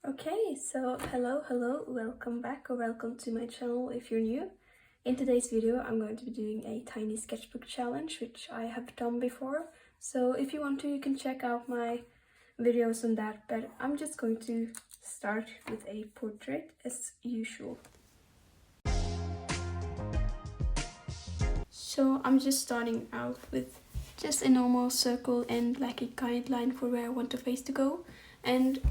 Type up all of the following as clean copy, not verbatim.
Okay, so hello, welcome back or welcome to my channel if you're new. In today's video I'm going to be doing a tiny sketchbook challenge which I have done before. So if you want to, you can check out my videos on that, but I'm just going to start with a portrait as usual. So I'm just starting out with just a normal circle and like a guideline for where I want the face to go. And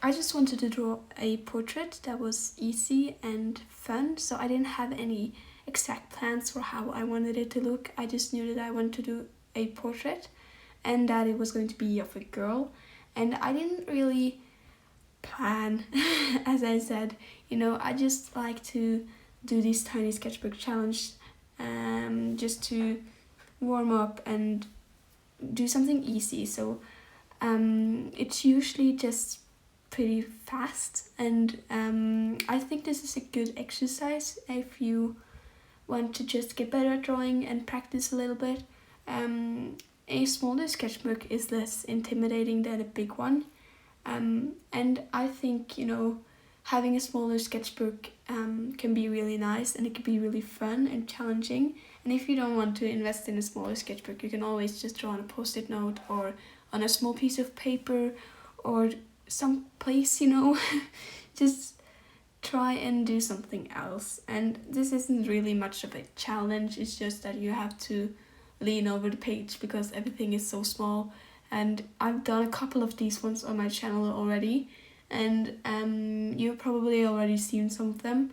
I just wanted to draw a portrait that was easy and fun, so I didn't have any exact plans for how I wanted it to look. I just knew that I wanted to do a portrait and that it was going to be of a girl, and I didn't really plan as I said, I just like to do these tiny sketchbook challenge just to warm up and do something easy. So it's usually just pretty fast, and I think this is a good exercise if you want to just get better at drawing and practice a little bit. A smaller sketchbook is less intimidating than a big one, and I think having a smaller sketchbook can be really nice, and it can be really fun and challenging. And if you don't want to invest in a smaller sketchbook, you can always just draw on a post-it note or on a small piece of paper or some place, just try and do something else. And this isn't really much of a challenge, it's just that you have to lean over the page because everything is so small. And I've done a couple of these ones on my channel already, and you've probably already seen some of them.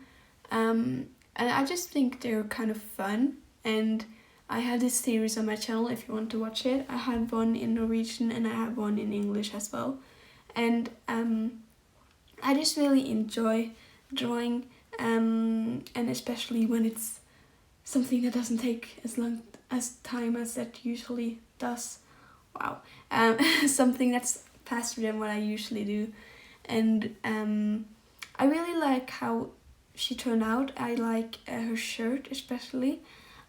And I just think they're kind of fun, and I have this series on my channel if you want to watch it. I had one in Norwegian and I have one in English as well. And I just really enjoy drawing, and especially when it's something that doesn't take as long as time as that usually does. Wow. Something that's faster than what I usually do. And I really like how she turned out. I like her shirt especially.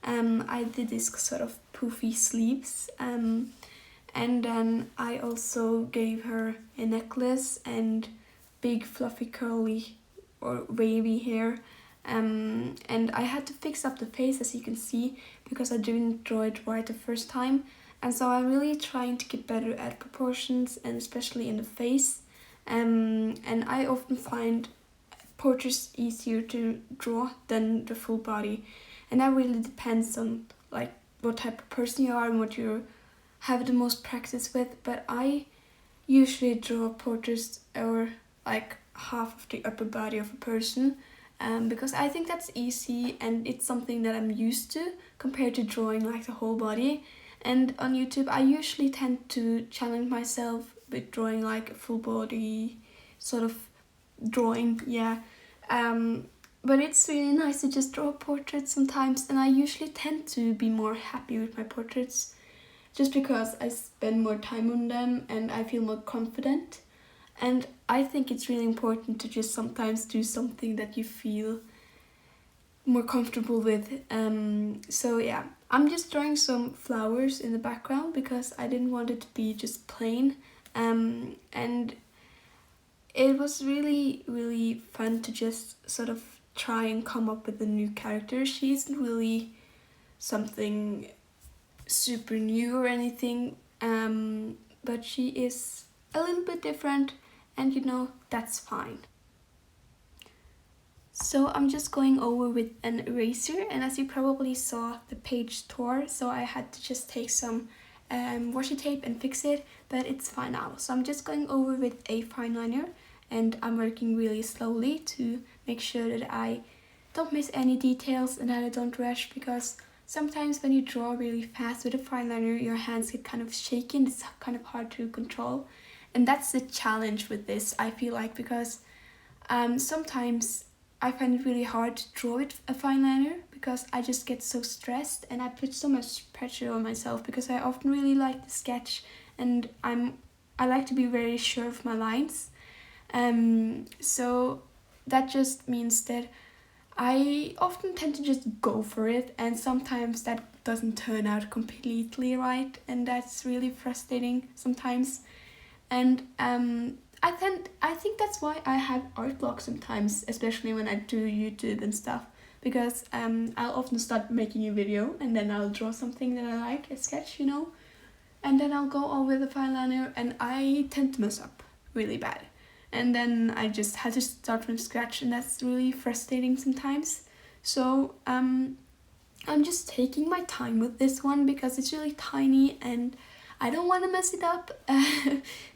I did this sort of poofy sleeves, and then I also gave her a necklace and big fluffy curly or wavy hair, and I had to fix up the face, as you can see, because I didn't draw it right the first time, and so I'm really trying to get better at proportions, and especially in the face, and I often find portraits easier to draw than the full body. And that really depends on like what type of person you are and what you have the most practice with. But I usually draw portraits or like half of the upper body of a person, because I think that's easy and it's something that I'm used to compared to drawing like the whole body. And on YouTube I usually tend to challenge myself with drawing like a full body sort of drawing, yeah. But it's really nice to just draw portraits sometimes, and I usually tend to be more happy with my portraits just because I spend more time on them and I feel more confident. And I think it's really important to just sometimes do something that you feel more comfortable with. So yeah, I'm just drawing some flowers in the background because I didn't want it to be just plain. And it was really fun to just sort of try and come up with a new character. She isn't really something super new or anything, but she is a little bit different, and that's fine. So I'm just going over with an eraser, and as you probably saw, the page tore, so I had to just take some washi tape and fix it, but it's fine now. So I'm just going over with a fine liner, and I'm working really slowly to make sure that I don't miss any details and that I don't rush, because sometimes when you draw really fast with a fine liner, your hands get kind of shaky and it's kind of hard to control. And that's the challenge with this, I feel like, because sometimes I find it really hard to draw with a fine liner because I just get so stressed and I put so much pressure on myself because I often really like to sketch, and I like to be very sure of my lines. So that just means that I often tend to just go for it, and sometimes that doesn't turn out completely right, and that's really frustrating sometimes. And I think that's why I have art blocks sometimes, especially when I do YouTube and stuff, because I'll often start making a video and then I'll draw something that I like, a sketch, you know, and then I'll go over the fine liner and I tend to mess up really bad, and then I just had to start from scratch, and that's really frustrating sometimes. So I'm just taking my time with this one because it's really tiny and I don't want to mess it up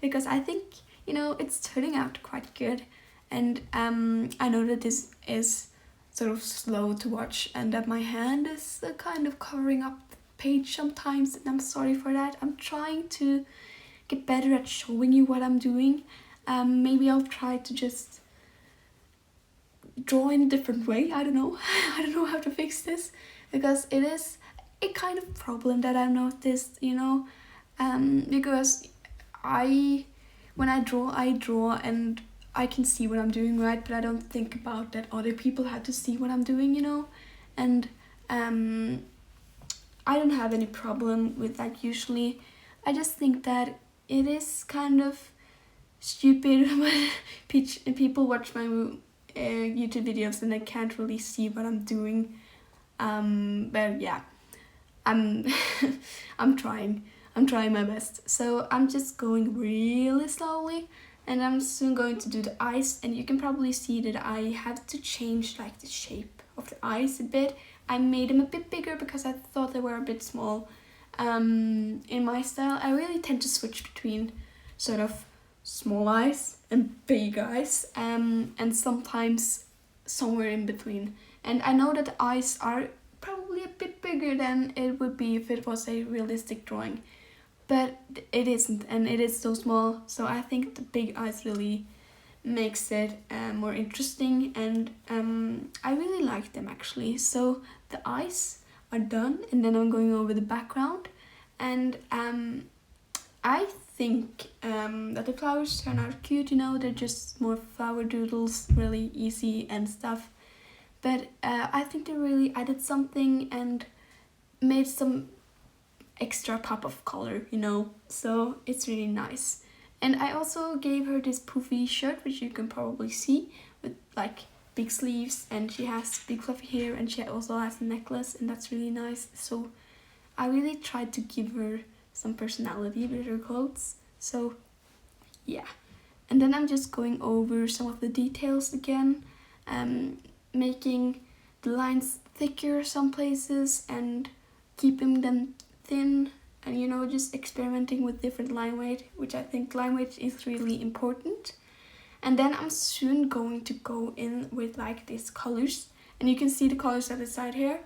because I think, you know, it's turning out quite good. And I know that this is sort of slow to watch and that my hand is kind of covering up the page sometimes, and I'm sorry for that. I'm trying to get better at showing you what I'm doing. Maybe I'll try to just draw in a different way. I don't know. I don't know how to fix this because it is a kind of problem that I've noticed, you know, because when I draw and I can see what I'm doing right, but I don't think about that other people have to see what I'm doing, you know, and I don't have any problem with that usually. I just think that it is kind of stupid when people watch my YouTube videos and they can't really see what I'm doing. But yeah, I'm I'm trying my best. So I'm just going really slowly, and I'm soon going to do the eyes, and you can probably see that I have to change like the shape of the eyes a bit. I made them a bit bigger because I thought they were a bit small. In my style, I really tend to switch between sort of small eyes and big eyes, and sometimes somewhere in between. And I know that the eyes are probably a bit bigger than it would be if it was a realistic drawing, but it isn't, and it is so small, so I think the big eyes really makes it more interesting, and I really like them actually. So the eyes are done, and then I'm going over the background, and I think that the flowers turn out cute, you know, they're just more flower doodles, really easy and stuff. But I think they really added something and made some extra pop of color, you know, so it's really nice. And I also gave her this poofy shirt, which you can probably see, with like big sleeves, and she has big fluffy hair, and she also has a necklace, and that's really nice. So I really tried to give her some personality with her clothes. So yeah, and then I'm just going over some of the details again, making the lines thicker some places and keeping them thin, and you know, just experimenting with different line weight, which I think line weight is really important. And then I'm soon going to go in with like these colors, and you can see the colors at the side here,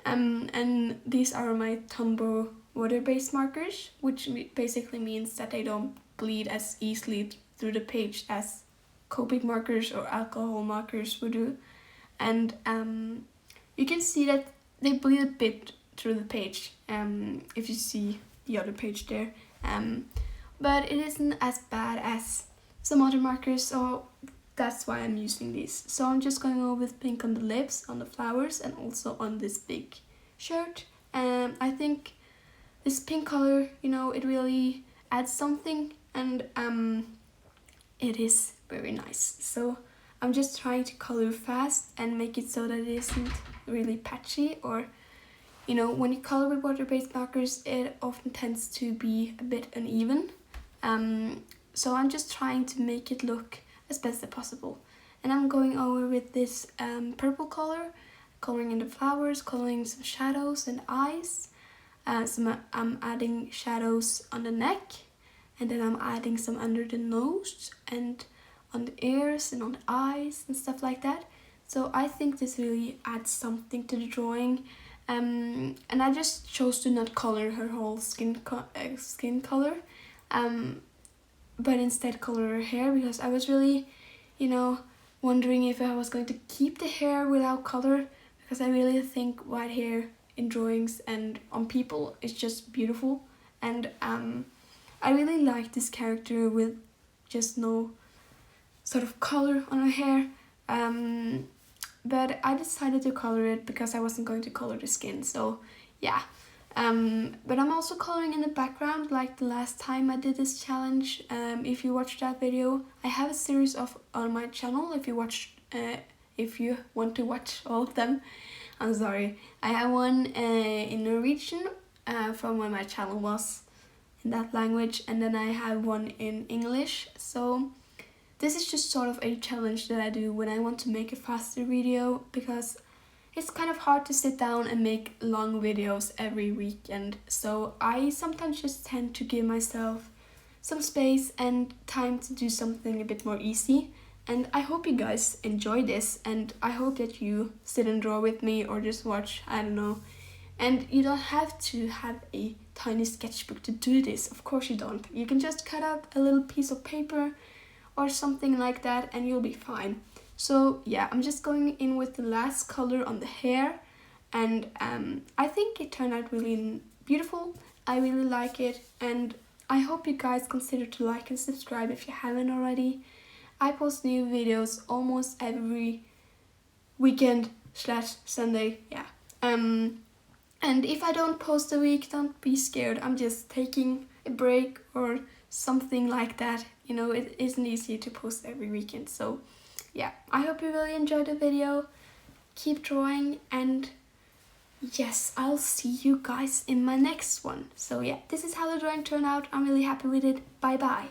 and these are my Tombow water-based markers, which basically means that they don't bleed as easily through the page as Copic markers or alcohol markers would do. And you can see that they bleed a bit through the page, if you see the other page there, but it isn't as bad as some other markers, so that's why I'm using these. So I'm just going over with pink on the lips, on the flowers, and also on this big shirt. I think this pink color, you know, it really adds something, and it is very nice. So I'm just trying to color fast and make it so that it isn't really patchy, or, you know, when you color with water-based markers, it often tends to be a bit uneven. So I'm just trying to make it look as best as possible. And I'm going over with this purple color, coloring in the flowers, coloring some shadows and eyes. So I'm adding shadows on the neck, and then I'm adding some under the nose and on the ears and on the eyes and stuff like that. So I think this really adds something to the drawing. And I just chose to not color her whole skin color, but instead color her hair, because I was really, you know, wondering if I was going to keep the hair without color, because I really think white hair in drawings and on people is just beautiful. And I really like this character with just no sort of color on her hair, but I decided to color it because I wasn't going to color the skin. So yeah, But I'm also coloring in the background like the last time I did this challenge. If you watched that video, I have a series of on my channel if you want to watch all of them. I'm sorry. I have one in Norwegian from when my channel was in that language, and then I have one in English. So this is just sort of a challenge that I do when I want to make a faster video, because it's kind of hard to sit down and make long videos every weekend. So I sometimes just tend to give myself some space and time to do something a bit more easy. And I hope you guys enjoy this, and I hope that you sit and draw with me or just watch, I don't know. And you don't have to have a tiny sketchbook to do this, of course you don't. You can just cut up a little piece of paper or something like that and you'll be fine. So yeah, I'm just going in with the last color on the hair, and I think it turned out really beautiful. I really like it, and I hope you guys consider to like and subscribe if you haven't already. I post new videos almost every weekend / Sunday, yeah. And if I don't post a week, don't be scared. I'm just taking a break or something like that. You know, it isn't easy to post every weekend. So yeah, I hope you really enjoyed the video. Keep drawing, and yes, I'll see you guys in my next one. So yeah, this is how the drawing turned out. I'm really happy with it. Bye bye.